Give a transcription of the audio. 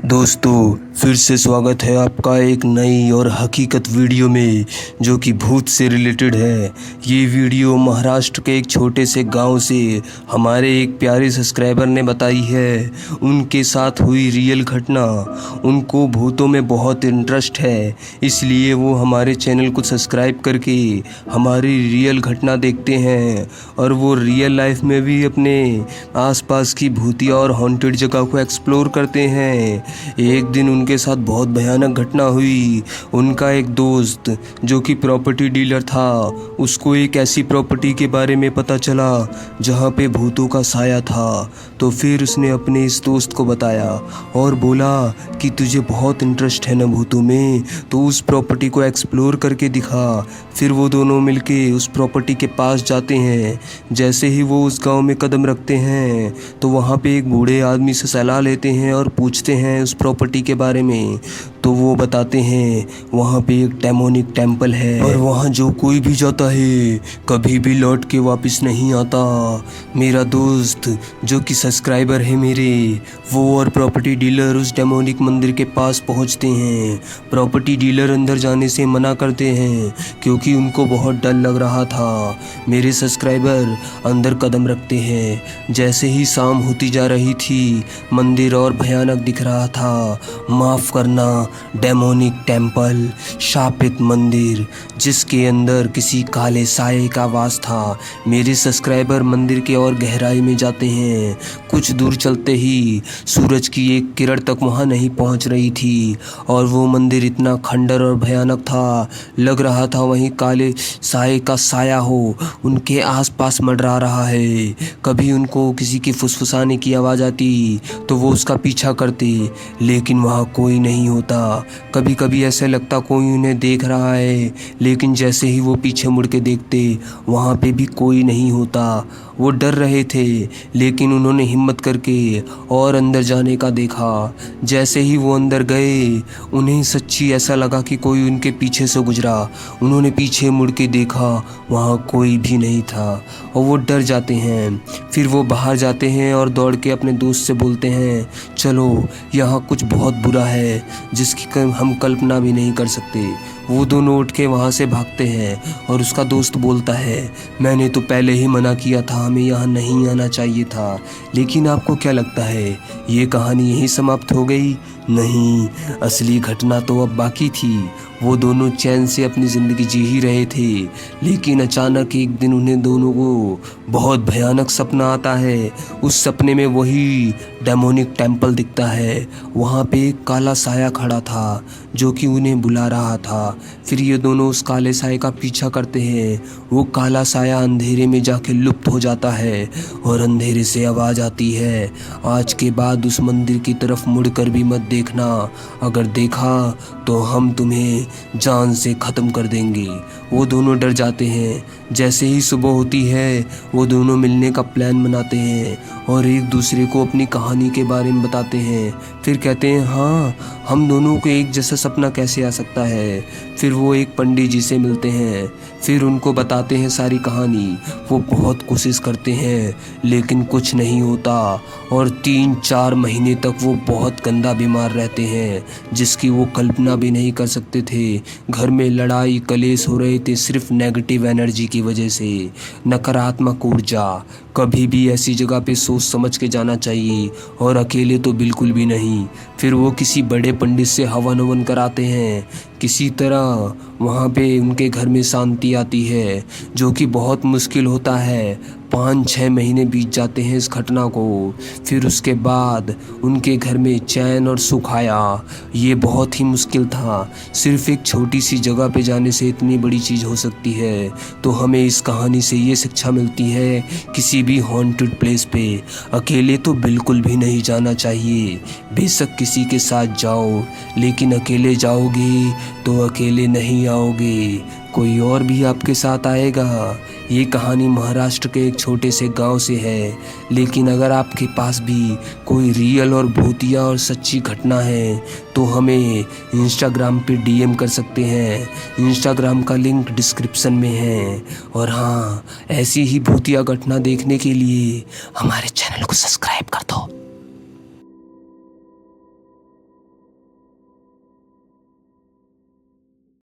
दोस्तों फिर से स्वागत है आपका एक नई और हकीकत वीडियो में जो कि भूत से रिलेटेड है। ये वीडियो महाराष्ट्र के एक छोटे से गांव से हमारे एक प्यारे सब्सक्राइबर ने बताई है। उनके साथ हुई रियल घटना। उनको भूतों में बहुत इंटरेस्ट है, इसलिए वो हमारे चैनल को सब्सक्राइब करके हमारी रियल घटना देखते हैं और वो रियल लाइफ में भी अपने आसपास की भूतिया और हॉन्टेड जगह को एक्सप्लोर करते हैं। एक दिन उनके साथ बहुत भयानक घटना हुई। उनका एक दोस्त जो कि प्रॉपर्टी डीलर था, उसको एक ऐसी प्रॉपर्टी के बारे में पता चला जहाँ पे भूतों का साया था। तो फिर उसने अपने इस दोस्त को बताया और बोला कि तुझे बहुत इंटरेस्ट है ना भूतों में, तो उस प्रॉपर्टी को एक्सप्लोर करके दिखा। फिर वो दोनों मिलके उस प्रॉपर्टी के पास जाते हैं। जैसे ही वो उस गांव में कदम रखते हैं तो वहाँ पे एक बूढ़े आदमी से सलाह लेते हैं और पूछते हैं उस प्रॉपर्टी के बारे में। तो वो बताते हैं वहाँ पे एक डेमोनिक टेम्पल है और वहाँ जो कोई भी जाता है कभी भी लौट के वापस नहीं आता। मेरा दोस्त जो कि सब्सक्राइबर है मेरे, वो और प्रॉपर्टी डीलर उस डेमोनिक मंदिर के पास पहुँचते हैं। प्रॉपर्टी डीलर अंदर जाने से मना करते हैं क्योंकि उनको बहुत डर लग रहा था। मेरे सब्सक्राइबर अंदर कदम रखते हैं। जैसे ही शाम होती जा रही थी, मंदिर और भयानक दिख रहा था। माफ़ करना, डेमोनिक टेम्पल, शापित मंदिर जिसके अंदर किसी काले साये का वास था। मेरे सब्सक्राइबर मंदिर के और गहराई में जाते हैं। कुछ दूर चलते ही सूरज की एक किरण तक वहाँ नहीं पहुँच रही थी और वो मंदिर इतना खंडर और भयानक था, लग रहा था वहीं काले साये का साया हो उनके आसपास मंडरा रहा है। कभी उनको किसी की फुसफुसाने की आवाज़ आती तो वो उसका पीछा करते, लेकिन वहाँ कोई नहीं होता। कभी कभी ऐसे लगता कोई उन्हें देख रहा है, लेकिन जैसे ही वो पीछे मुड़ के देखते वहाँ पे भी कोई नहीं होता। वो डर रहे थे, लेकिन उन्होंने हिम्मत करके और अंदर जाने का देखा। जैसे ही वो अंदर गए, उन्हें सच्ची ऐसा लगा कि कोई उनके पीछे से गुजरा। उन्होंने पीछे मुड़ के देखा, वहाँ कोई भी नहीं था और वो डर जाते हैं। फिर वो बाहर जाते हैं और दौड़ के अपने दोस्त से बोलते हैं, चलो यहाँ कुछ बहुत बुरा है जिसकी हम कल्पना भी नहीं कर सकते। वो दोनों उठ के वहाँ से भागते हैं और उसका दोस्त बोलता है, मैंने तो पहले ही मना किया था, हमें यहाँ नहीं आना चाहिए था। लेकिन आपको क्या लगता है ये कहानी यहीं समाप्त हो गई? नहीं, असली घटना तो अब बाकी थी। वो दोनों चैन से अपनी ज़िंदगी जी ही रहे थे, लेकिन अचानक एक दिन उन्हें दोनों को बहुत भयानक सपना आता है। उस सपने में वही डेमोनिक टेम्पल दिखता है। वहाँ पे एक काला साया खड़ा था जो कि उन्हें बुला रहा था। फिर ये दोनों उस काले साये का पीछा करते हैं। वो काला साया अंधेरे में जाके लुप्त हो जाता है और अंधेरे से आवाज़ आती है, आज के बाद उस मंदिर की तरफ मुड़कर भी मत देखना, अगर देखा तो हम तुम्हें जान से ख़त्म कर देंगे। वो दोनों डर जाते हैं। जैसे ही सुबह होती है, वो दोनों मिलने का प्लान बनाते हैं और एक दूसरे को अपनी कहानी के बारे में बताते हैं। फिर कहते हैं, हाँ, हम दोनों को एक जैसा सपना कैसे आ सकता है। फिर वो एक पंडित जी से मिलते हैं, फिर उनको बताते हैं सारी कहानी। वो बहुत कोशिश करते हैं लेकिन कुछ नहीं होता और 3-4 महीने तक वो बहुत गंदा बीमार रहते हैं जिसकी वो कल्पना भी नहीं कर सकते थे। घर में लड़ाई कलेश हो रहे थे सिर्फ नेगेटिव एनर्जी की वजह से, नकारात्मक ऊर्जा। कभी भी ऐसी जगह पे सोच समझ के जाना चाहिए और अकेले तो बिल्कुल भी नहीं। फिर वो किसी बड़े पंडित से हवन ववन कराते हैं। किसी तरह वहाँ पे उनके घर में शांति आती है, जो कि बहुत मुश्किल होता है। 5-6 महीने बीत जाते हैं इस घटना को। फिर उसके बाद उनके घर में चैन और सुख आया। ये बहुत ही मुश्किल था। सिर्फ एक छोटी सी जगह पे जाने से इतनी बड़ी चीज़ हो सकती है। तो हमें इस कहानी से ये शिक्षा मिलती है, किसी भी हॉन्टेड प्लेस पे अकेले तो बिल्कुल भी नहीं जाना चाहिए। बेशक किसी के साथ जाओ, लेकिन अकेले जाओगे तो अकेले नहीं आओगे, कोई और भी आपके साथ आएगा। ये कहानी महाराष्ट्र के एक छोटे से गांव से है, लेकिन अगर आपके पास भी कोई रियल और भूतिया और सच्ची घटना है तो हमें इंस्टाग्राम पे डीएम कर सकते हैं। इंस्टाग्राम का लिंक डिस्क्रिप्शन में है। और हाँ, ऐसी ही भूतिया घटना देखने के लिए हमारे चैनल को सब्सक्राइब कर